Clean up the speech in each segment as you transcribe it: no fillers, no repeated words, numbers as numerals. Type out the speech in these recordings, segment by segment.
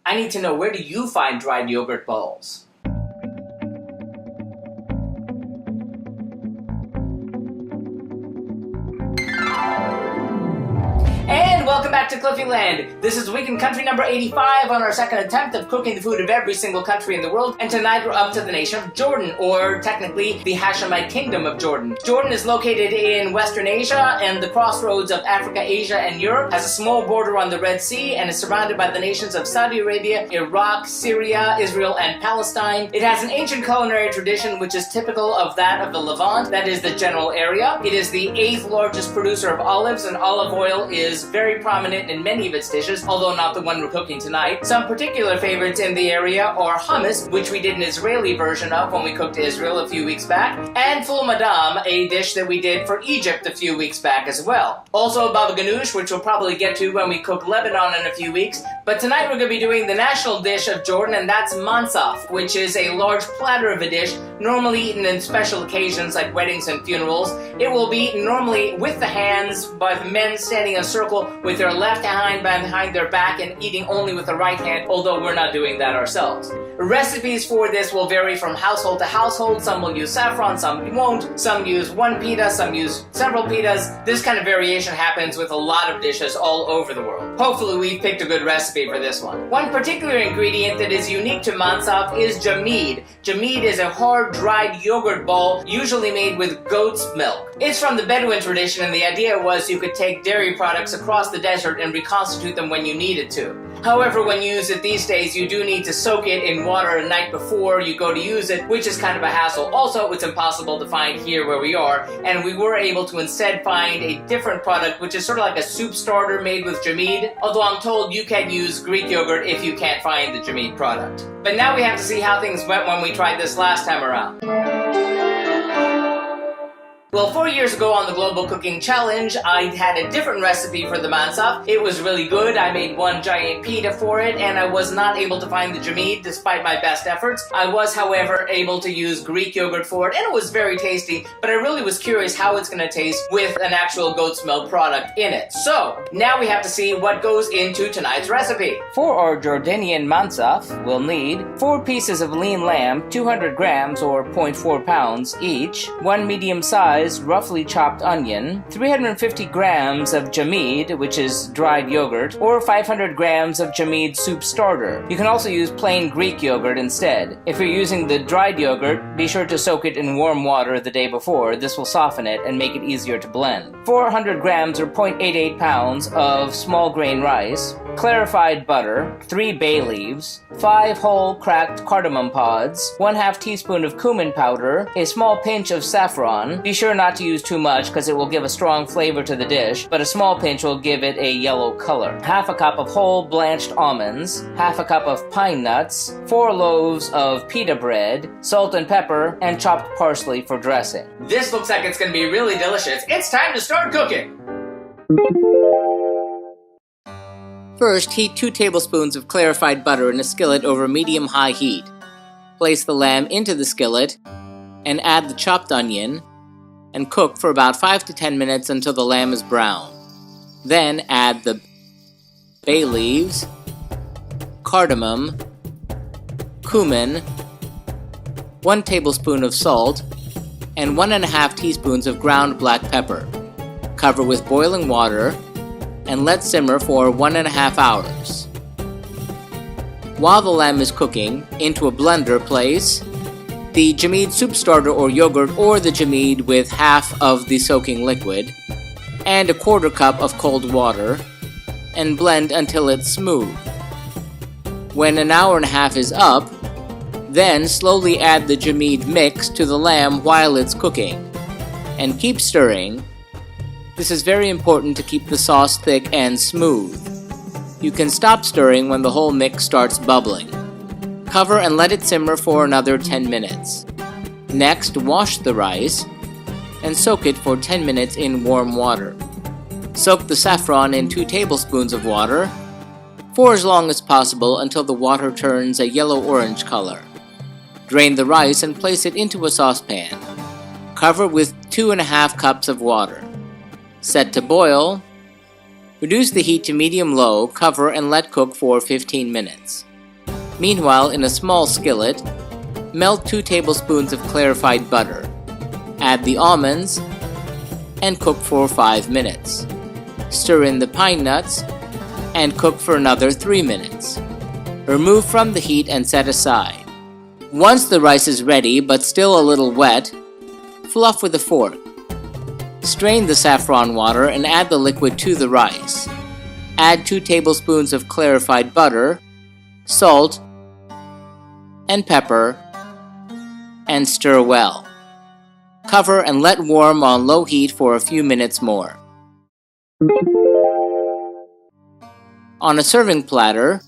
I need to know, where do you find dried yogurt balls? And welcome back to Cliffieland. This is week in country number 85 on our second attempt of cooking the food of every single country in the world. And tonight we're up to the nation of Jordan, or technically the Hashemite Kingdom of Jordan. Jordan is located in Western Asia and the crossroads of Africa, Asia, and Europe, has a small border on the Red Sea, and is surrounded by the nations of Saudi Arabia, Iraq, Syria, Israel, and Palestine. It has an ancient culinary tradition which is typical of that of the Levant, that is the general area. It is the 8th largest producer of olives, and olive oil is very prominent in many of its dishes, although not the one we're cooking tonight. Some particular favorites in the area are hummus, which we did an Israeli version of when we cooked Israel a few weeks back, and ful madam, a dish that we did for Egypt a few weeks back as well. Also baba ganoush, which we'll probably get to when we cook Lebanon in a few weeks, but tonight we're going to be doing the national dish of Jordan, and that's mansaf, which is a large platter of a dish normally eaten in special occasions like weddings and funerals. It will be eaten normally with the hands by the men standing in a circle with their left hand behind their back and eating only with the right hand, although we're not doing that ourselves. Recipes for this will vary from household to household. Some will use saffron, some won't. Some use one pita, some use several pitas. This kind of variation happens with a lot of dishes all over the world. Hopefully we've picked a good recipe for this one. One particular ingredient that is unique to mansaf is jameed. Jameed is a hard, dried yogurt ball, usually made with goat's milk. It's from the Bedouin tradition, and the idea was you could take dairy products across the desert and reconstitute them when you needed to. However, when you use it these days, you do need to soak it in water a night before you go to use it, which is kind of a hassle. Also, it's impossible to find here where we are, and we were able to instead find a different product, which is sort of like a soup starter made with jameed, although I'm told you can use Greek yogurt if you can't find the jameed product. But now we have to see how things went when we tried this last time around. Well, 4 years ago on the Global Cooking Challenge, I had a different recipe for the mansaf. It was really good. I made one giant pita for it, and I was not able to find the jameed despite my best efforts. I was, however, able to use Greek yogurt for it, and it was very tasty, but I really was curious how it's going to taste with an actual goat's milk product in it. So, now we have to see what goes into tonight's recipe. For our Jordanian mansaf, we'll need 4 pieces of lean lamb, 200 grams or 0.4 pounds each, 1 medium-sized roughly chopped onion, 350 grams of jameed, which is dried yogurt, or 500 grams of jameed soup starter. You can also use plain Greek yogurt instead. If you're using the dried yogurt, be sure to soak it in warm water the day before. This will soften it and make it easier to blend. 400 grams or 0.88 pounds of small grain rice, clarified butter, 3 bay leaves, 5 whole cracked cardamom pods, 1/2 teaspoon of cumin powder, a small pinch of saffron. Be sure not to use too much because it will give a strong flavor to the dish, but a small pinch will give it a yellow color. 1/2 cup of whole blanched almonds, 1/2 cup of pine nuts, 4 loaves of pita bread, salt and pepper, and chopped parsley for dressing. This looks like it's going to be really delicious. It's time to start cooking! First, heat 2 tablespoons of clarified butter in a skillet over medium-high heat. Place the lamb into the skillet and add the chopped onion and cook for about 5 to 10 minutes until the lamb is brown. Then add the bay leaves, cardamom, cumin, 1 tablespoon of salt, and 1.5 teaspoons of ground black pepper. Cover with boiling water and let simmer for 1.5 hours. While the lamb is cooking, into a blender place the jameed soup starter or yogurt, or the jameed with half of the soaking liquid, and 1/4 cup of cold water, and blend until it's smooth. When 1.5 hours is up, then slowly add the jameed mix to the lamb while it's cooking, and keep stirring. This is very important to keep the sauce thick and smooth. You can stop stirring when the whole mix starts bubbling. Cover and let it simmer for another 10 minutes. Next, wash the rice and soak it for 10 minutes in warm water. Soak the saffron in 2 tablespoons of water for as long as possible until the water turns a yellow-orange color. Drain the rice and place it into a saucepan. Cover with 2.5 cups of water. Set to boil. Reduce the heat to medium-low, cover and let cook for 15 minutes. Meanwhile, in a small skillet, melt 2 tablespoons of clarified butter. Add the almonds and cook for 5 minutes. Stir in the pine nuts and cook for another 3 minutes. Remove from the heat and set aside. Once the rice is ready but still a little wet, fluff with a fork. Strain the saffron water and add the liquid to the rice. Add 2 tablespoons of clarified butter, salt, and pepper, and stir well. Cover and let warm on low heat for a few minutes more. On a serving platter,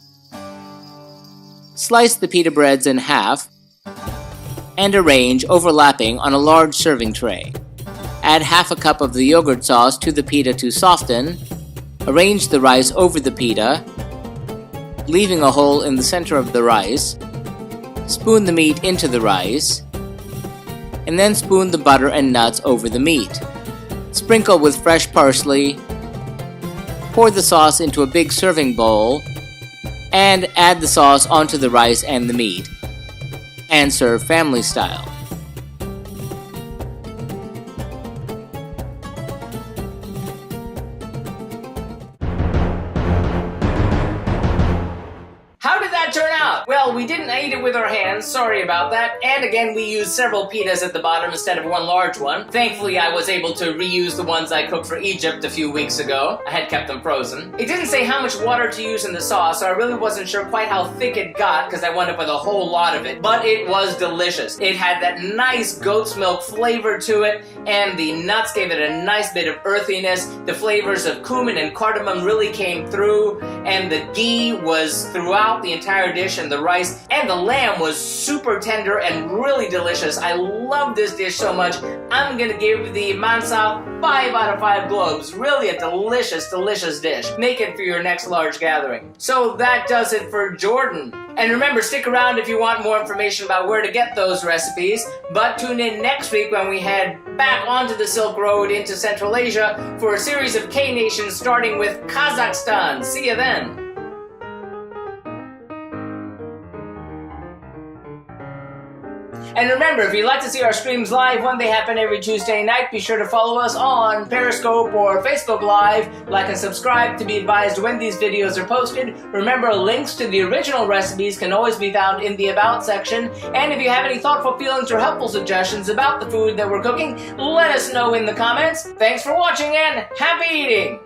slice the pita breads in half and arrange overlapping on a large serving tray. Add half a cup of the yogurt sauce to the pita to soften. Arrange the rice over the pita, leaving a hole in the center of the rice. Spoon the meat into the rice, and then spoon the butter and nuts over the meat. Sprinkle with fresh parsley. Pour the sauce into a big serving bowl, and add the sauce onto the rice and the meat, and serve family style. How did that turn out? Well, we didn't eat it with our hands, sorry about that, and again we used several pitas at the bottom instead of one large one. Thankfully I was able to reuse the ones I cooked for Egypt a few weeks ago. I had kept them frozen. It didn't say how much water to use in the sauce, so I really wasn't sure quite how thick it got because I wound up with a whole lot of it, but it was delicious. It had that nice goat's milk flavor to it, and the nuts gave it a nice bit of earthiness. The flavors of cumin and cardamom really came through, and the ghee was throughout the entire dish, and the rice and the lamb was super tender and really delicious. I love this dish so much. I'm gonna give the Mansaf 5 out of 5 globes. Really a delicious, delicious dish. Make it for your next large gathering. So that does it for Jordan. And remember, stick around if you want more information about where to get those recipes, but tune in next week when we head back onto the Silk Road into Central Asia for a series of K-nations starting with Kazakhstan. See you then. And remember, if you'd like to see our streams live when they happen every Tuesday night, be sure to follow us on Periscope or Facebook Live. Like and subscribe to be advised when these videos are posted. Remember, links to the original recipes can always be found in the About section. And if you have any thoughtful feelings or helpful suggestions about the food that we're cooking, let us know in the comments. Thanks for watching and happy eating!